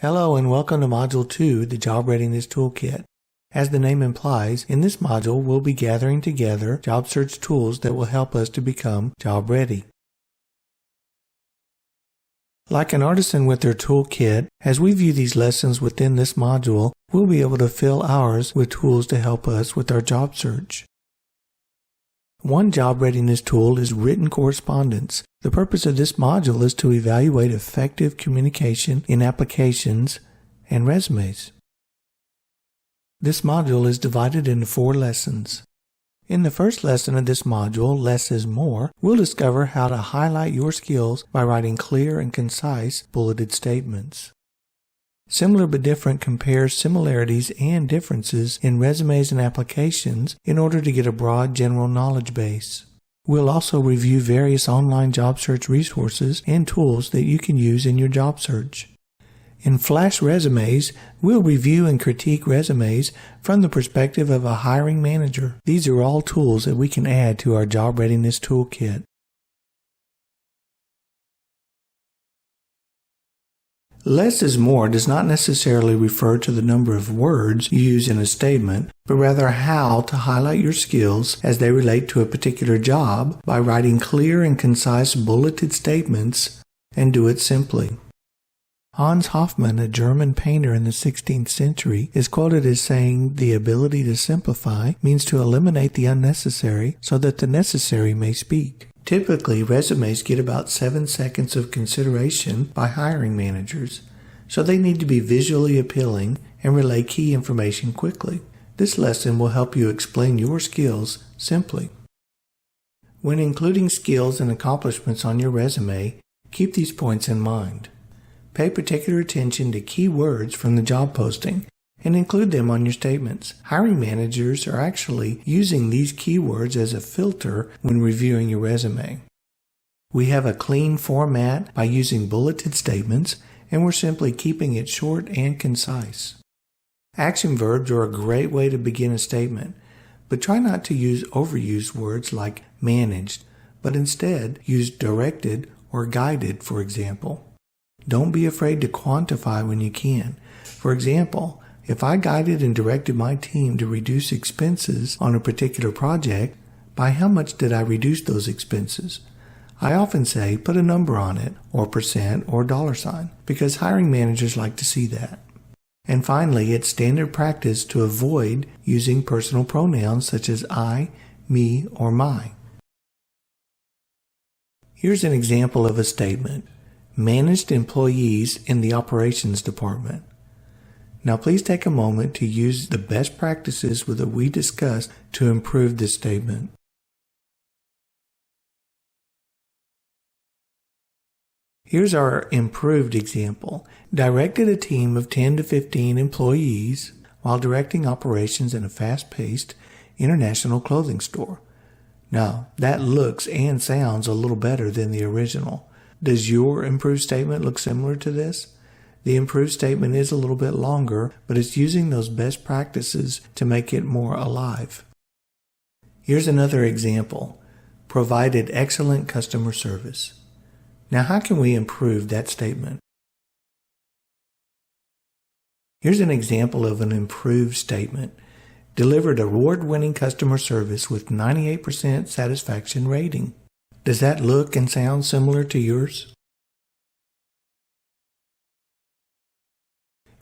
Hello and welcome to Module 2, the Job Readiness Toolkit. As the name implies, in this module we'll be gathering together job search tools that will help us to become job ready. Like an artisan with their toolkit, as we view these lessons within this module, we'll be able to fill ours with tools to help us with our job search. One job readiness tool is written correspondence. The purpose of this module is to evaluate effective communication in applications and resumes. This module is divided into 4 lessons. In the first lesson of this module, Less is More, we'll discover how to highlight your skills by writing clear and concise bulleted statements. Similar but Different compares similarities and differences in resumes and applications in order to get a broad general knowledge base. We'll also review various online job search resources and tools that you can use in your job search. In Flash Resumes, we'll review and critique resumes from the perspective of a hiring manager. These are all tools that we can add to our Job Readiness Toolkit. Less is more does not necessarily refer to the number of words you use in a statement, but rather how to highlight your skills as they relate to a particular job by writing clear and concise bulleted statements, and do it simply. Hans Hofmann, a German painter in the 16th century, is quoted as saying, "The ability to simplify means to eliminate the unnecessary so that the necessary may speak." Typically, resumes get about 7 seconds of consideration by hiring managers, so they need to be visually appealing and relay key information quickly. This lesson will help you explain your skills simply. When including skills and accomplishments on your resume, keep these points in mind. Pay particular attention to key words from the job posting and include them on your statements. Hiring managers are actually using these keywords as a filter when reviewing your resume. We have a clean format by using bulleted statements, and we're simply keeping it short and concise. Action verbs are a great way to begin a statement, but try not to use overused words like managed, but instead use directed or guided, for example. Don't be afraid to quantify when you can. For example, if I guided and directed my team to reduce expenses on a particular project, by how much did I reduce those expenses? I often say put a number on it, or percent, or $sign, because hiring managers like to see that. And finally, it's standard practice to avoid using personal pronouns such as I, me, or my. Here's an example of a statement. Managed employees in the operations department. Now please take a moment to use the best practices that we discussed to improve this statement. Here's our improved example. Directed a team of 10 to 15 employees while directing operations in a fast-paced international clothing store. Now, that looks and sounds a little better than the original. Does your improved statement look similar to this? The improved statement is a little bit longer, but it's using those best practices to make it more alive. Here's another example. Provided excellent customer service. Now, how can we improve that statement? Here's an example of an improved statement. Delivered award-winning customer service with 98% satisfaction rating. Does that look and sound similar to yours?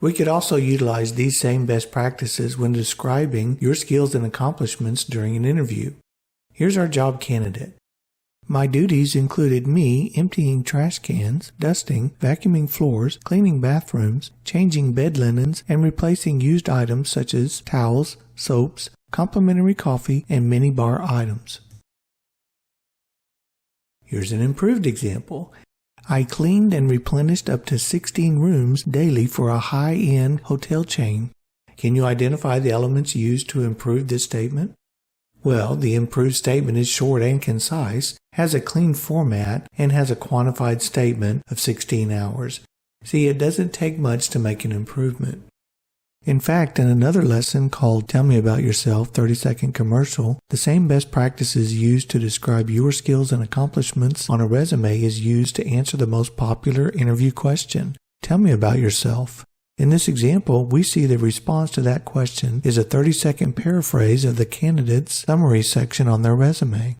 We could also utilize these same best practices when describing your skills and accomplishments during an interview. Here's our job candidate. My duties included me emptying trash cans, dusting, vacuuming floors, cleaning bathrooms, changing bed linens, and replacing used items such as towels, soaps, complimentary coffee, and minibar items. Here's an improved example. I cleaned and replenished up to 16 rooms daily for a high-end hotel chain. Can you identify the elements used to improve this statement? Well, the improved statement is short and concise, has a clean format, and has a quantified statement of 16 hours. See, it doesn't take much to make an improvement. In fact, in another lesson called Tell Me About Yourself 30-Second Commercial, the same best practices used to describe your skills and accomplishments on a resume is used to answer the most popular interview question. Tell me about yourself. In this example, we see the response to that question is a 30-second paraphrase of the candidate's summary section on their resume.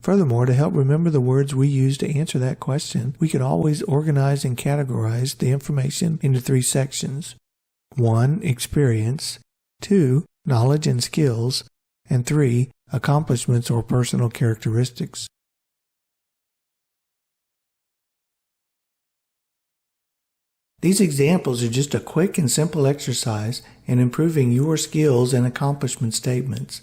Furthermore, to help remember the words we use to answer that question, we could always organize and categorize the information into 3 sections. 1. Experience. 2. Knowledge and skills. And 3. Accomplishments or personal characteristics. These examples are just a quick and simple exercise in improving your skills and accomplishment statements.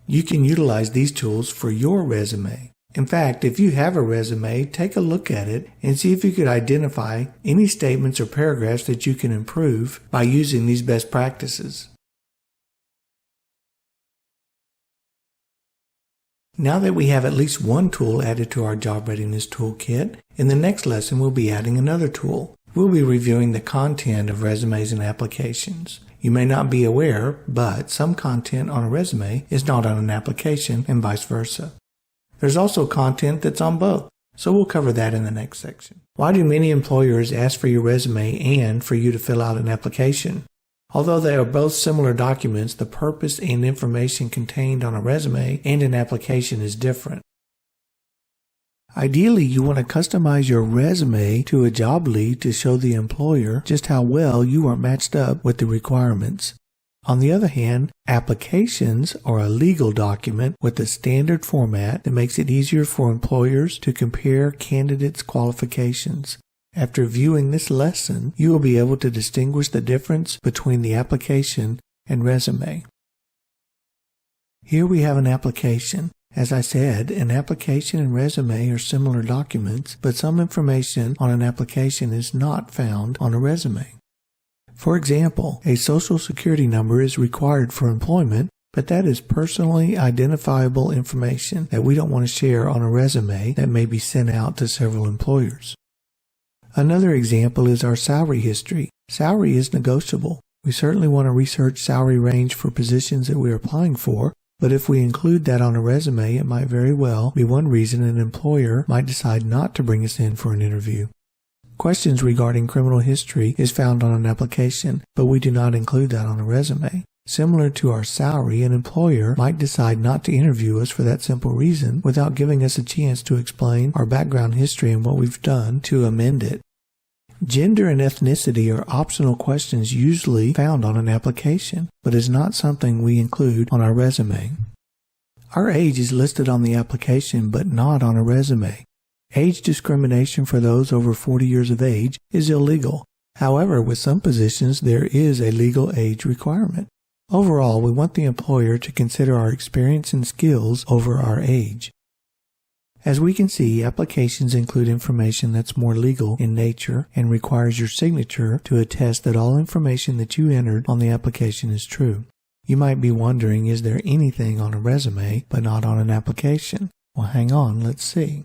You can utilize these tools for your resume. In fact, if you have a resume, take a look at it and see if you could identify any statements or paragraphs that you can improve by using these best practices. Now that we have at least one tool added to our Job Readiness Toolkit, in the next lesson we'll be adding another tool. We'll be reviewing the content of resumes and applications. You may not be aware, but some content on a resume is not on an application and vice versa. There's also content that's on both, so we'll cover that in the next section. Why do many employers ask for your resume and for you to fill out an application? Although they are both similar documents, the purpose and information contained on a resume and an application is different. Ideally, you want to customize your resume to a job lead to show the employer just how well you are matched up with the requirements. On the other hand, applications are a legal document with a standard format that makes it easier for employers to compare candidates' qualifications. After viewing this lesson, you will be able to distinguish the difference between the application and resume. Here we have an application. As I said, an application and resume are similar documents, but some information on an application is not found on a resume. For example, a social security number is required for employment, but that is personally identifiable information that we don't want to share on a resume that may be sent out to several employers. Another example is our salary history. Salary is negotiable. We certainly want to research salary range for positions that we are applying for, but if we include that on a resume, it might very well be one reason an employer might decide not to bring us in for an interview. Questions regarding criminal history is found on an application, but we do not include that on a resume. Similar to our salary, an employer might decide not to interview us for that simple reason without giving us a chance to explain our background history and what we've done to amend it. Gender and ethnicity are optional questions usually found on an application, but is not something we include on our resume. Our age is listed on the application but not on a resume. Age discrimination for those over 40 years of age is illegal. However, with some positions there is a legal age requirement. Overall, we want the employer to consider our experience and skills over our age. As we can see, applications include information that's more legal in nature and requires your signature to attest that all information that you entered on the application is true. You might be wondering, is there anything on a resume but not on an application? Well, hang on, let's see.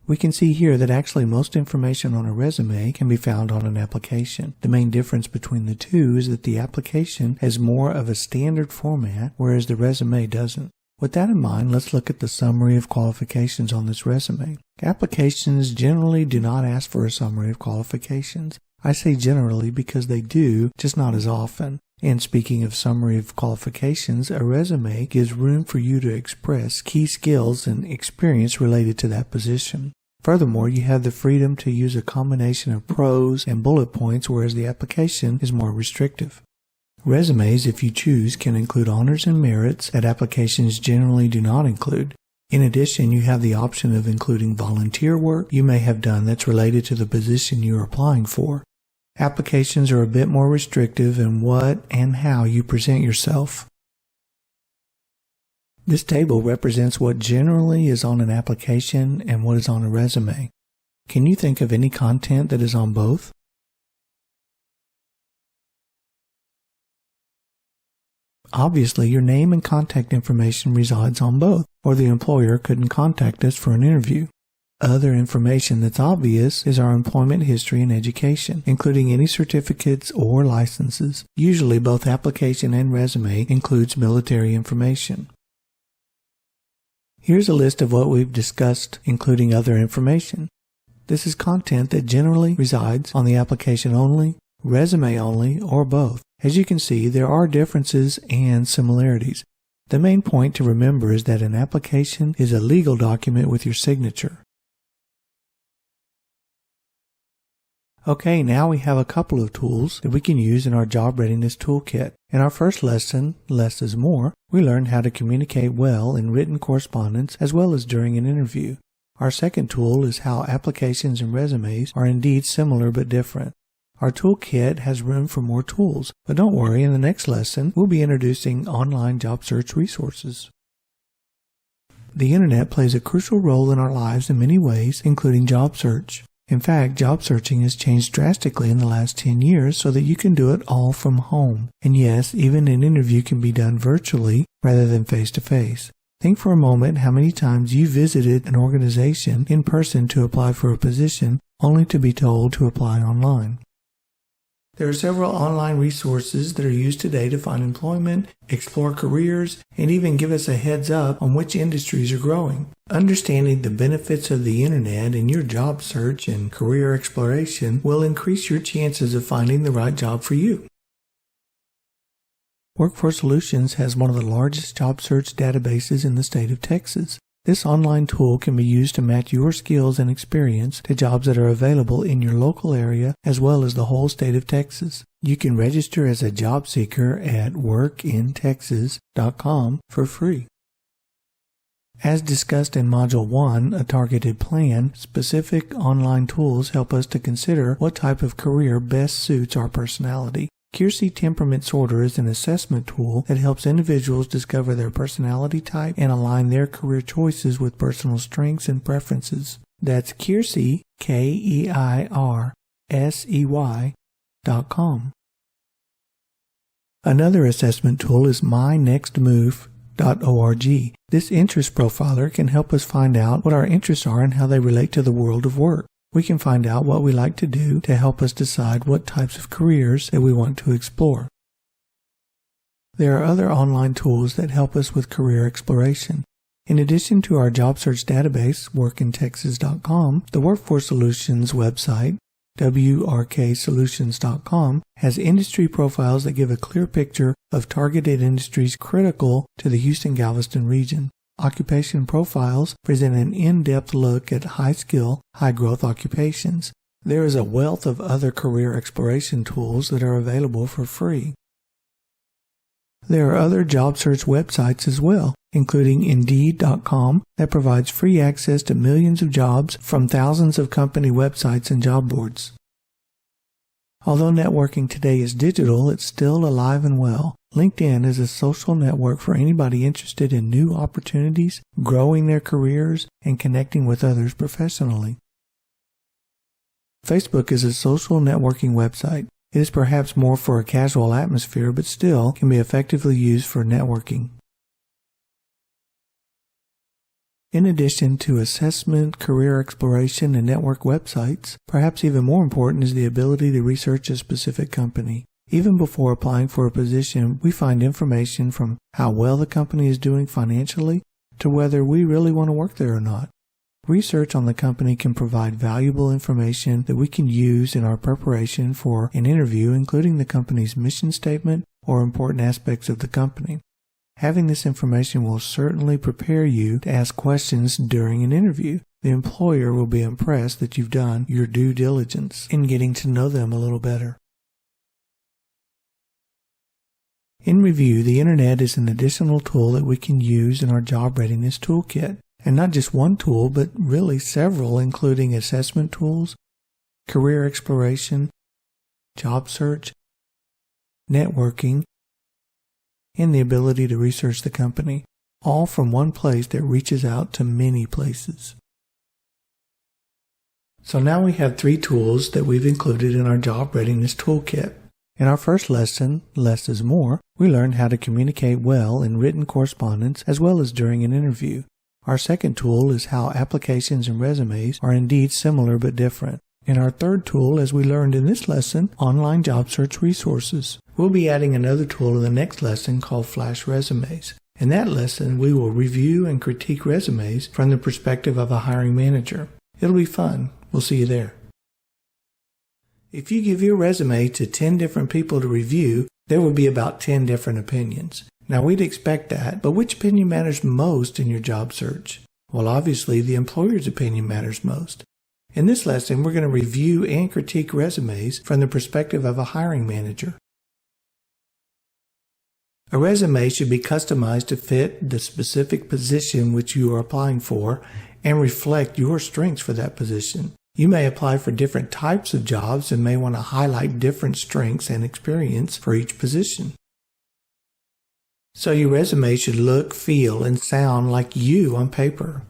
We can see here that actually most information on a resume can be found on an application. The main difference between the two is that the application has more of a standard format, whereas the resume doesn't. With that in mind, let's look at the summary of qualifications on this resume. Applications generally do not ask for a summary of qualifications. I say generally because they do, just not as often. And speaking of summary of qualifications, a resume gives room for you to express key skills and experience related to that position. Furthermore, you have the freedom to use a combination of prose and bullet points, whereas the application is more restrictive. Resumes, if you choose, can include honors and merits that applications generally do not include. In addition, you have the option of including volunteer work you may have done that's related to the position you are applying for. Applications are a bit more restrictive in what and how you present yourself. This table represents what generally is on an application and what is on a resume. Can you think of any content that is on both? Obviously, your name and contact information resides on both, or the employer couldn't contact us for an interview. Other information that's obvious is our employment history and education, including any certificates or licenses. Usually, both application and resume includes military information. Here's a list of what we've discussed, including other information. This is content that generally resides on the application only, resume only, or both. As you can see, there are differences and similarities. The main point to remember is that an application is a legal document with your signature. Okay, now we have a couple of tools that we can use in our Job Readiness Toolkit. In our first lesson, Less is More, we learned how to communicate well in written correspondence as well as during an interview. Our second tool is how applications and resumes are indeed similar but different. Our toolkit has room for more tools, but don't worry, in the next lesson, we'll be introducing online job search resources. The Internet plays a crucial role in our lives in many ways, including job search. In fact, job searching has changed drastically in the last 10 years so that you can do it all from home. And yes, even an interview can be done virtually rather than face-to-face. Think for a moment how many times you visited an organization in person to apply for a position, only to be told to apply online. There are several online resources that are used today to find employment, explore careers, and even give us a heads up on which industries are growing. Understanding the benefits of the Internet in your job search and career exploration will increase your chances of finding the right job for you. Workforce Solutions has one of the largest job search databases in the state of Texas. This online tool can be used to match your skills and experience to jobs that are available in your local area as well as the whole state of Texas. You can register as a job seeker at workintexas.com for free. As discussed in Module 1, A Targeted Plan, specific online tools help us to consider what type of career best suits our personality. Keirsey Temperament Sorter is an assessment tool that helps individuals discover their personality type and align their career choices with personal strengths and preferences. That's Keirsey, Keirsey.com. Another assessment tool is mynextmove.org. This interest profiler can help us find out what our interests are and how they relate to the world of work. We can find out what we like to do to help us decide what types of careers that we want to explore. There are other online tools that help us with career exploration. In addition to our job search database, workintexas.com, the Workforce Solutions website, wrksolutions.com, has industry profiles that give a clear picture of targeted industries critical to the Houston-Galveston region. Occupation profiles present an in-depth look at high-skill, high-growth occupations. There is a wealth of other career exploration tools that are available for free. There are other job search websites as well, including Indeed.com that provides free access to millions of jobs from thousands of company websites and job boards. Although networking today is digital, it's still alive and well. LinkedIn is a social network for anybody interested in new opportunities, growing their careers, and connecting with others professionally. Facebook is a social networking website. It is perhaps more for a casual atmosphere, but still can be effectively used for networking. In addition to assessment, career exploration, and network websites, perhaps even more important is the ability to research a specific company. Even before applying for a position, we find information from how well the company is doing financially to whether we really want to work there or not. Research on the company can provide valuable information that we can use in our preparation for an interview, including the company's mission statement or important aspects of the company. Having this information will certainly prepare you to ask questions during an interview. The employer will be impressed that you've done your due diligence in getting to know them a little better. In review, the Internet is an additional tool that we can use in our Job Readiness Toolkit. And not just one tool, but really several, including assessment tools, career exploration, job search, networking, and the ability to research the company, all from one place that reaches out to many places. So now we have 3 tools that we've included in our Job Readiness Toolkit. In our first lesson, Less is More, we learned how to communicate well in written correspondence as well as during an interview. Our second tool is how applications and resumes are indeed similar but different. In our third tool, as we learned in this lesson, online job search resources. We'll be adding another tool in the next lesson called Flash Resumes. In that lesson, we will review and critique resumes from the perspective of a hiring manager. It'll be fun. We'll see you there. If you give your resume to 10 different people to review, there will be about 10 different opinions. Now, we'd expect that, but which opinion matters most in your job search? Well, obviously, the employer's opinion matters most. In this lesson, we're going to review and critique resumes from the perspective of a hiring manager. A resume should be customized to fit the specific position which you are applying for and reflect your strengths for that position. You may apply for different types of jobs and may want to highlight different strengths and experience for each position. So your resume should look, feel, and sound like you on paper.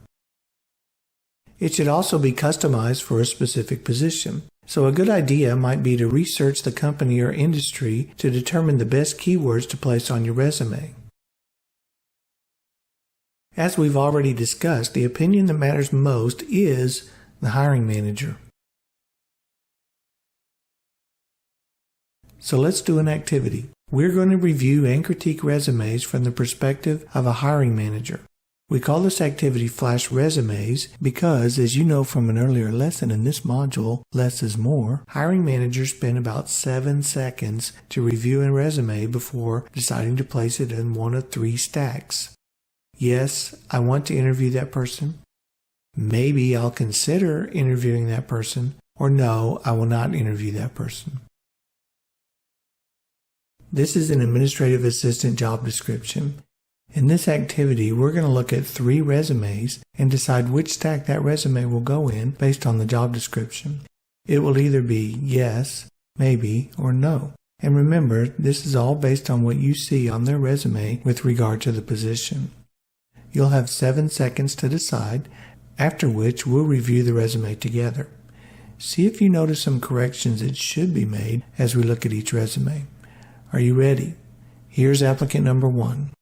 It should also be customized for a specific position. So a good idea might be to research the company or industry to determine the best keywords to place on your resume. As we've already discussed, the opinion that matters most is the hiring manager. So let's do an activity. We're going to review and critique resumes from the perspective of a hiring manager. We call this activity Flash Resumes because, as you know from an earlier lesson in this module, Less is More, hiring managers spend about 7 seconds to review a resume before deciding to place it in one of 3 stacks. Yes, I want to interview that person. Maybe I'll consider interviewing that person. Or no, I will not interview that person. This is an administrative assistant job description. In this activity, we're going to look at 3 resumes and decide which stack that resume will go in based on the job description. It will either be yes, maybe, or no. And remember, this is all based on what you see on their resume with regard to the position. You'll have 7 seconds to decide, after which we'll review the resume together. See if you notice some corrections that should be made as we look at each resume. Are you ready? Here's applicant number 1.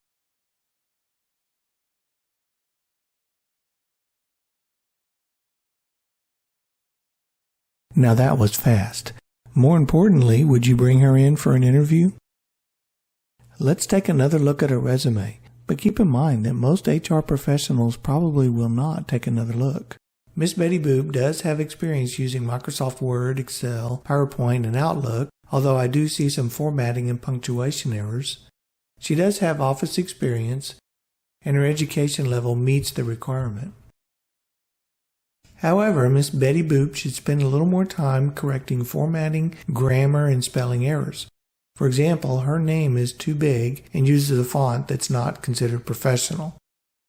Now that was fast. More importantly, would you bring her in for an interview? Let's take another look at her resume, but keep in mind that most HR professionals probably will not take another look. Miss Betty Boop does have experience using Microsoft Word, Excel, PowerPoint, and Outlook, although I do see some formatting and punctuation errors. She does have office experience, and her education level meets the requirement. However, Miss Betty Boop should spend a little more time correcting formatting, grammar, and spelling errors. For example, her name is too big and uses a font that's not considered professional.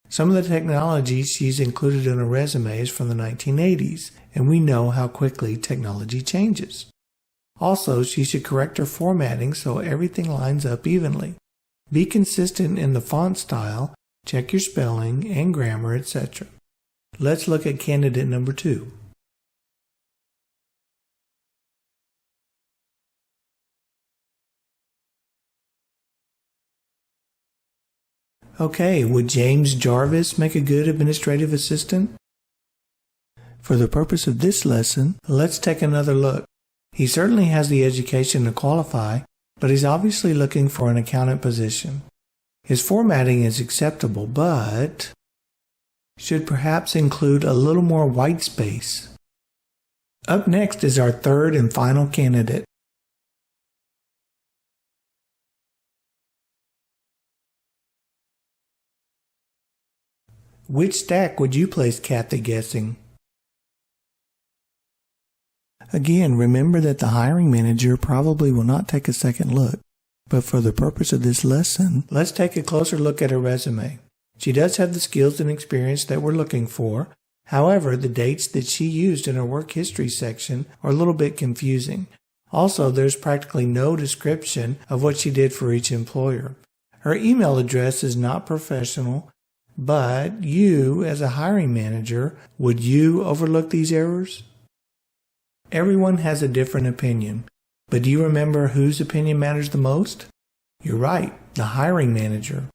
Some of the technology she's included in her resume is from the 1980s, and we know how quickly technology changes. Also, she should correct her formatting so everything lines up evenly. Be consistent in the font style, check your spelling and grammar, etc. Let's look at candidate number 2. Okay, would James Jarvis make a good administrative assistant? For the purpose of this lesson, let's take another look. He certainly has the education to qualify, but he's obviously looking for an accountant position. His formatting is acceptable, but should perhaps include a little more white space. Up next is our third and final candidate. Which stack would you place Kathy guessing? Again, remember that the hiring manager probably will not take a second look, but for the purpose of this lesson, let's take a closer look at her resume. She does have the skills and experience that we're looking for. However, the dates that she used in her work history section are a little bit confusing. Also, there's practically no description of what she did for each employer. Her email address is not professional, but you, as a hiring manager, would you overlook these errors? Everyone has a different opinion, but do you remember whose opinion matters the most? You're right, the hiring manager.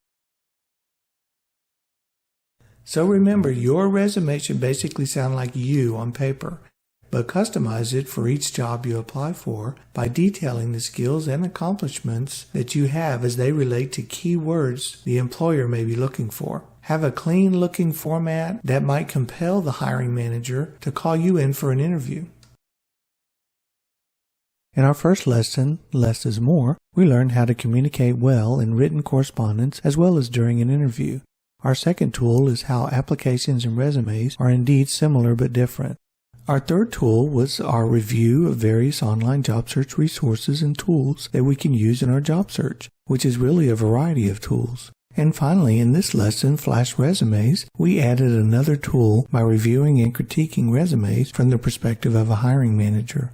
So remember, your resume should basically sound like you on paper, but customize it for each job you apply for by detailing the skills and accomplishments that you have as they relate to key words the employer may be looking for. have a clean-looking format that might compel the hiring manager to call you in for an interview. In our first lesson, Less is More, we learned how to communicate well in written correspondence as well as during an interview. Our second tool is how applications and resumes are indeed similar but different. Our third tool was our review of various online job search resources and tools that we can use in our job search, which is really a variety of tools. And finally, in this lesson, Flash Resumes, we added another tool by reviewing and critiquing resumes from the perspective of a hiring manager.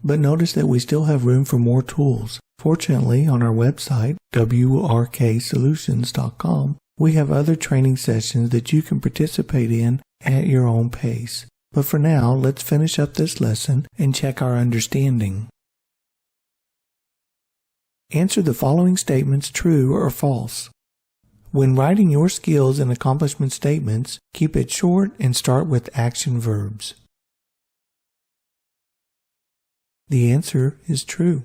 But notice that we still have room for more tools. Fortunately, on our website, wrksolutions.com, we have other training sessions that you can participate in at your own pace. But for now, let's finish up this lesson and check our understanding. Answer the following statements true or false. When writing your skills and accomplishment statements, keep it short and start with action verbs. The answer is true.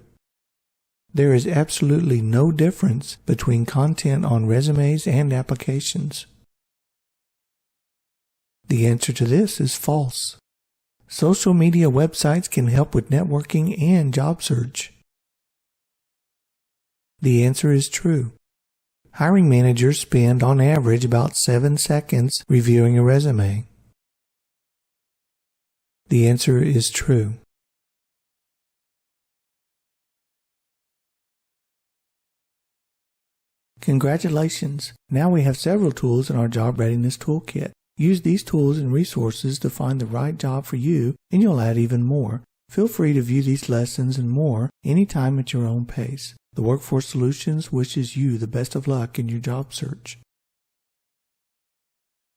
There is absolutely no difference between content on resumes and applications. The answer to this is false. Social media websites can help with networking and job search. The answer is true. Hiring managers spend on average about 7 seconds reviewing a resume. The answer is true. Congratulations! Now we have several tools in our Job Readiness Toolkit. Use these tools and resources to find the right job for you, and you'll add even more. Feel free to view these lessons and more anytime at your own pace. The Workforce Solutions wishes you the best of luck in your job search.